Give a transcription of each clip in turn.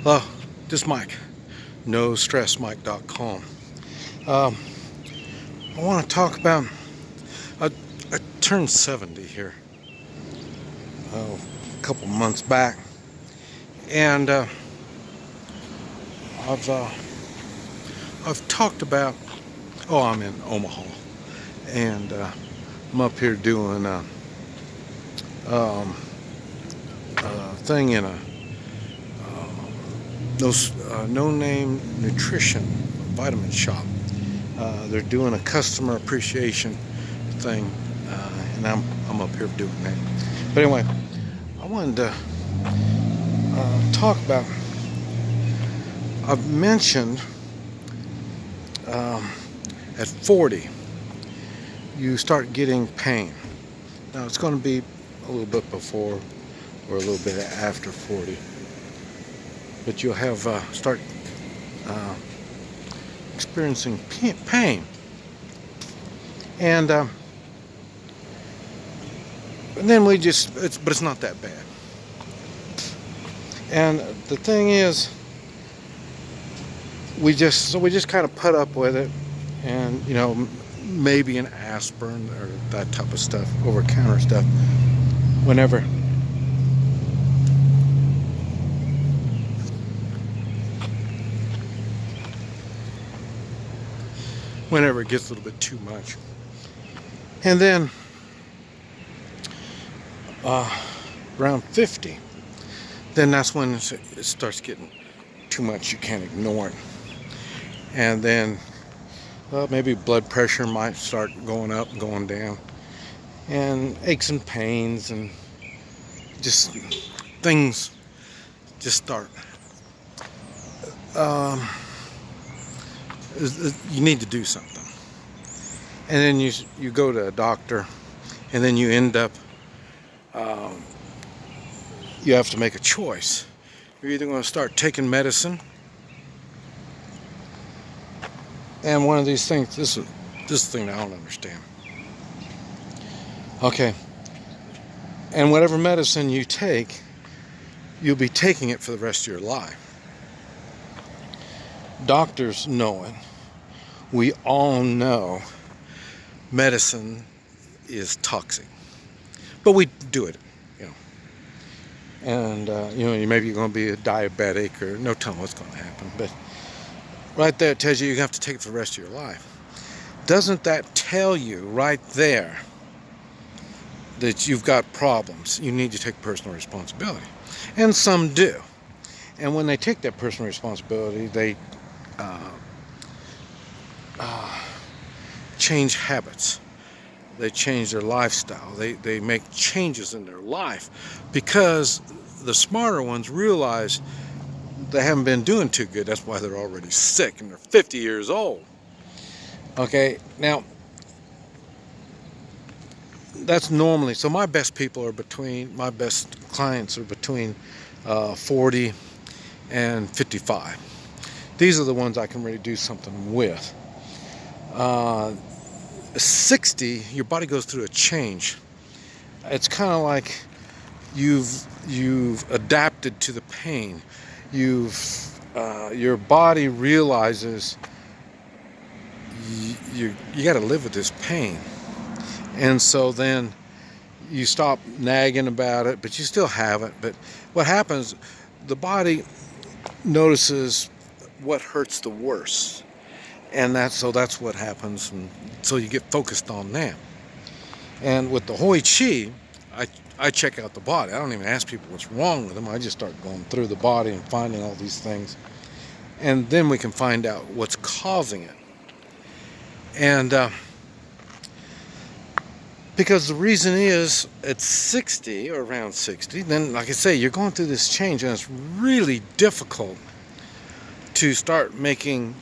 Hello, this is Mike, NoStressMike.com. Um, I want to talk about, I, I turned 70 here a couple months back, and I've, uh, I've talked about, I'm in Omaha, and I'm up here doing um, a thing in a no-name nutrition vitamin shop. They're doing a customer appreciation thing, and I'm up here doing that. But anyway, I wanted to talk about. I've mentioned um, at 40 you start getting pain. Now it's going to be a little bit before or a little bit after 40, but you'll have start experiencing pain, and then but it's not that bad. And the thing is, we just kind of put up with it, and maybe an aspirin or that type of stuff, over-counter stuff, whenever it gets a little bit too much. And then around 50, then that's when it starts getting too much. You can't ignore it. And then maybe blood pressure might start going up and going down, and aches and pains, and just things just start. You need to do something. And then you go to a doctor, and then you end up, you have to make a choice. You're either going to start taking medicine, and one of these things, this thing I don't understand. Okay, and whatever medicine you take, you'll be taking it for the rest of your life. Doctors know it. We all know medicine is toxic, but we do it, And maybe you're going to be a diabetic, or no telling what's going to happen. But right there, it tells you have to take it for the rest of your life. Doesn't that tell you right there that you've got problems? You need to take personal responsibility, and some do. And when they take that personal responsibility, they change habits. They change their lifestyle. They make changes in their life, because the smarter ones realize they haven't been doing too good. That's why they're already sick, and they're 50 years old. Okay, now that's normally, so my best clients are between 40 and 55. These are the ones I can really do something with. 60, your body goes through a change. It's kind of like you've adapted to the pain. Your body realizes you got to live with this pain, and so then you stop nagging about it, but you still have it. But what happens, the body notices what hurts the worst, and that's what happens, and so you get focused on that. And with the Hoi Chi, I check out the body. I don't even ask people what's wrong with them. I just start going through the body and finding all these things, and then we can find out what's causing it. And because the reason is, at 60 or around 60, then, like I say, you're going through this change, and it's really difficult to start making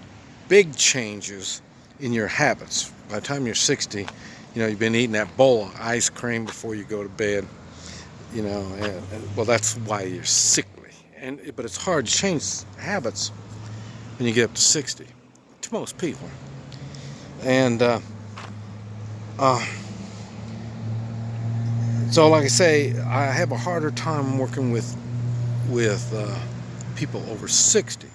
big changes in your habits. By the time you're 60, you've been eating that bowl of ice cream before you go to bed, well, that's why you're sickly. But it's hard to change habits when you get up to 60, to most people. And so, like I say, I have a harder time working with people over 60.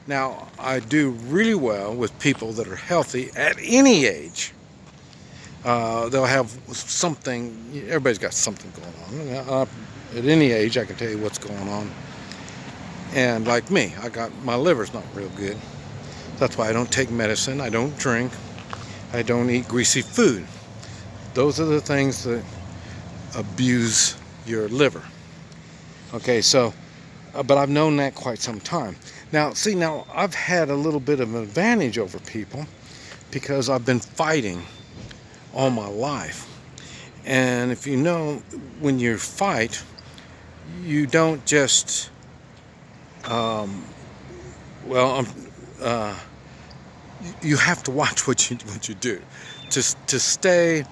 Now, I do really well with people that are healthy at any age. They'll have something, everybody's got something going on. At any age, I can tell you what's going on. And like me, my liver's not real good. That's why I don't take medicine, I don't drink, I don't eat greasy food. Those are the things that abuse your liver. Okay, so, but I've known that quite some time. Now, see, now I've had a little bit of an advantage over people because I've been fighting all my life. And if you know, when you fight, you don't just, you have to watch what you do. Just to stay,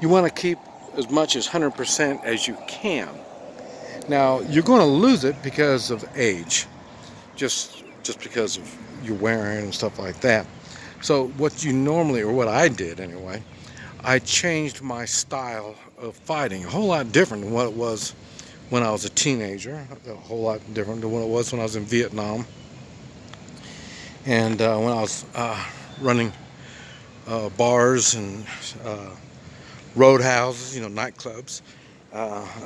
you want to keep as much as 100% as you can. Now, you're going to lose it because of age, just because of your wearing and stuff like that. So what you normally, or what I did anyway, I changed my style of fighting, a whole lot different than what it was when I was a teenager, a whole lot different than what it was when I was in Vietnam, and when I was running bars and roadhouses, nightclubs.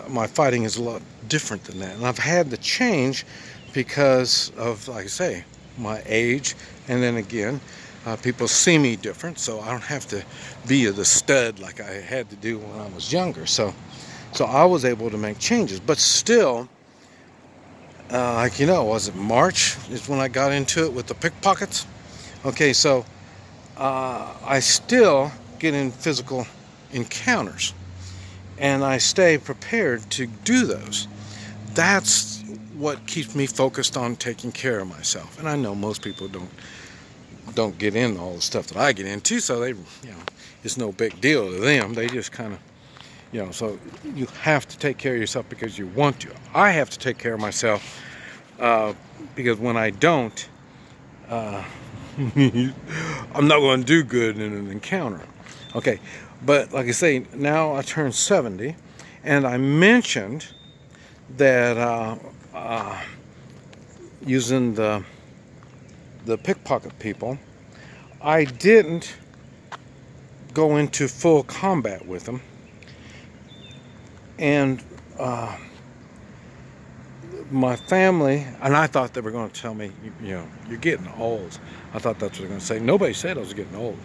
My fighting is a lot different than that, and I've had to change because of, like I say, my age, and then again, people see me different, so I don't have to be the stud like I had to do when I was younger. So I was able to make changes, but still, was it March is when I got into it with the pickpockets? Okay, so I still get in physical encounters, and I stay prepared to do those. That's what keeps me focused on taking care of myself. And I know most people don't get in all the stuff that I get into, so they, it's no big deal to them. They just kind of, so you have to take care of yourself because you want to. I have to take care of myself because when I don't, I'm not going to do good in an encounter. Okay, but like I say, now I turned 70, and I mentioned that using the pickpocket people, I didn't go into full combat with them, and my family, and I thought they were going to tell me, you're getting old. I thought that's what they were going to say. Nobody said I was getting old.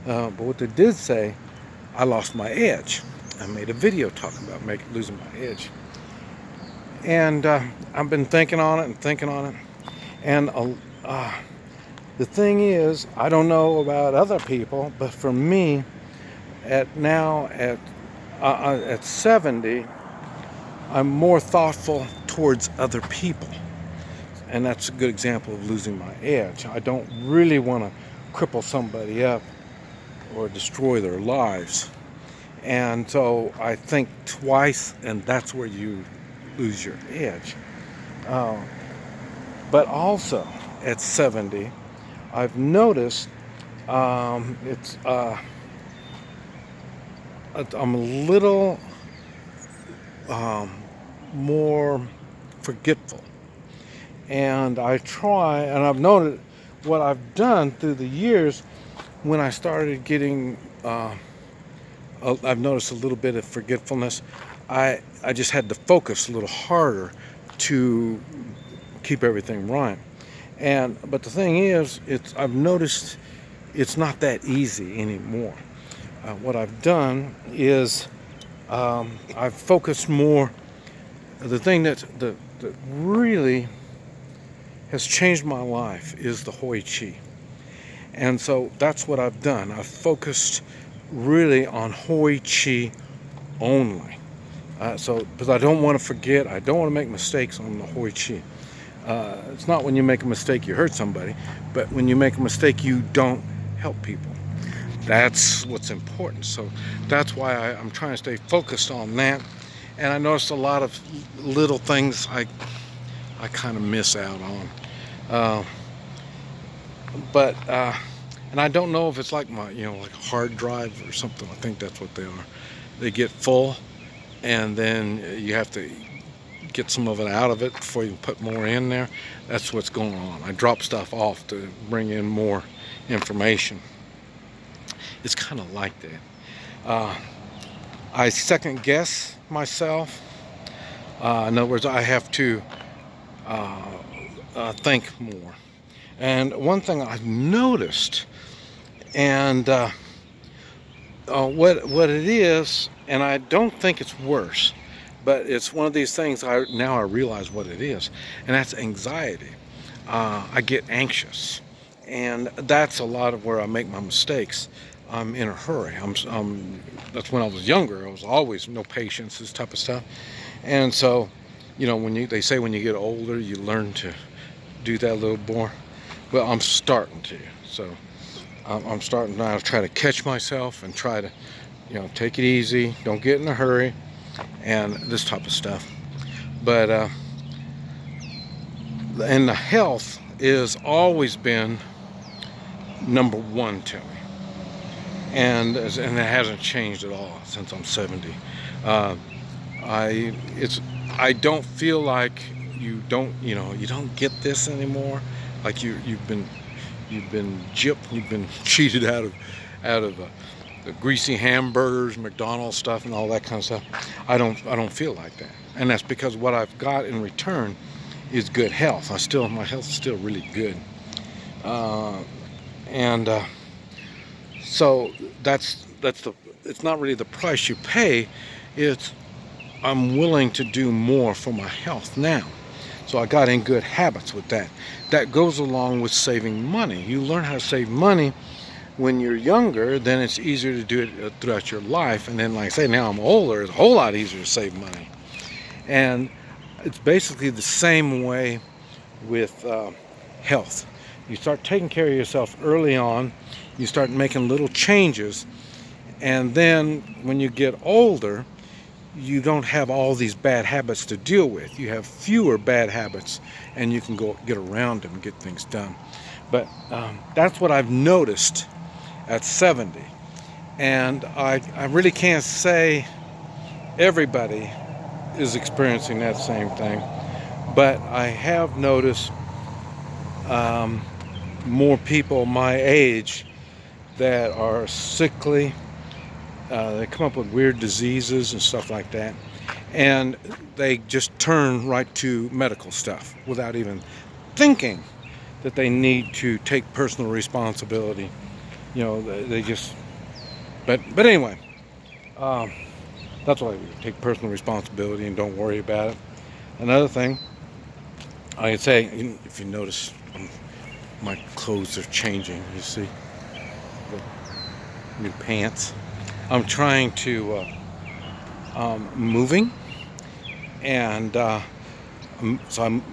But what they did say, I lost my edge. I made a video talking about losing my edge. And I've been thinking on it. And the thing is, I don't know about other people, but for me, at 70, I'm more thoughtful towards other people. And that's a good example of losing my edge. I don't really want to cripple somebody up or destroy their lives. And so I think twice, and that's where you lose your edge. But also at 70, I've noticed I'm a little more forgetful. And I try, and I've noted what I've done through the years when I started getting, I've noticed a little bit of forgetfulness. I just had to focus a little harder to keep everything right. But the thing is, I've noticed it's not that easy anymore. What I've done is I've focused more. The thing that really has changed my life is the Hoi Chi. And so that's what I've done. I've focused really on Hoi Chi only. Because I don't want to forget, I don't want to make mistakes on the Hoi Chi. It's not when you make a mistake you hurt somebody, but when you make a mistake you don't help people. That's what's important. So that's why I'm trying to stay focused on that. And I noticed a lot of little things I kind of miss out on. And I don't know if it's like my, like a hard drive or something. I think that's what they are. They get full, and then you have to get some of it out of it before you put more in there. That's what's going on. I drop stuff off to bring in more information. It's kind of like that. I second guess myself. In other words, I have to think more. And one thing I've noticed, and what it is, and I don't think it's worse, but it's one of these things now I realize what it is, and that's anxiety. I get anxious, and that's a lot of where I make my mistakes. I'm in a hurry. That's when I was younger. I was always no patience, this type of stuff. And so, you know, they say when you get older, you learn to do that a little more. Well, I'm starting to. So I'm starting now to try to catch myself and try to, you know, take it easy, don't get in a hurry, and this type of stuff. But and the health is always been number one to me, and it hasn't changed at all since I'm 70. I don't feel like you don't get this anymore. Like you've been gypped, you've been cheated out of the greasy hamburgers, McDonald's stuff, and all that kind of stuff. I don't feel like that, and that's because what I've got in return is good health. My health is still really good, so it's not really the price you pay. It's I'm willing to do more for my health now. So I got in good habits with that. That goes along with saving money. You learn how to save money when you're younger, then it's easier to do it throughout your life. And then, like I say, now I'm older, it's a whole lot easier to save money. And it's basically the same way with health. You start taking care of yourself early on, you start making little changes, and then when you get older, you don't have all these bad habits to deal with. You have fewer bad habits, and you can go get around them and get things done. But that's what I've noticed at 70. And I really can't say everybody is experiencing that same thing. But I have noticed more people my age that are sickly. They come up with weird diseases and stuff like that, and they just turn right to medical stuff without even thinking that they need to take personal responsibility. You know, they just. But anyway, that's why we take personal responsibility and don't worry about it. Another thing I can say, if you notice, my clothes are changing. You see, the new pants. I'm trying to moving, and so I'm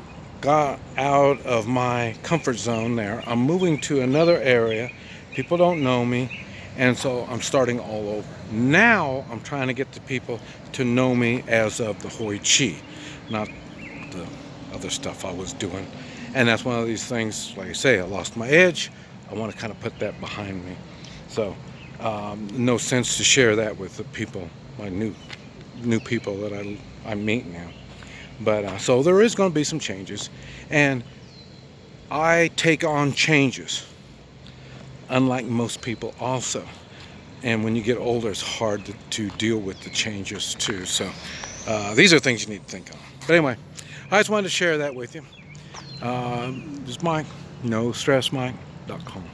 got out of my comfort zone there. I'm moving to another area. People don't know me, and so I'm starting all over. Now I'm trying to get the people to know me as of the Hoi Chi, not the other stuff I was doing. And that's one of these things, like I say, I lost my edge. I want to kind of put that behind me. So no sense to share that with the people, my new people that I meet now. But so there is going to be some changes, and I take on changes, unlike most people also. And when you get older, it's hard to deal with the changes too. So these are things you need to think on. But anyway, I just wanted to share that with you. This is Mike, NoStressMike.com.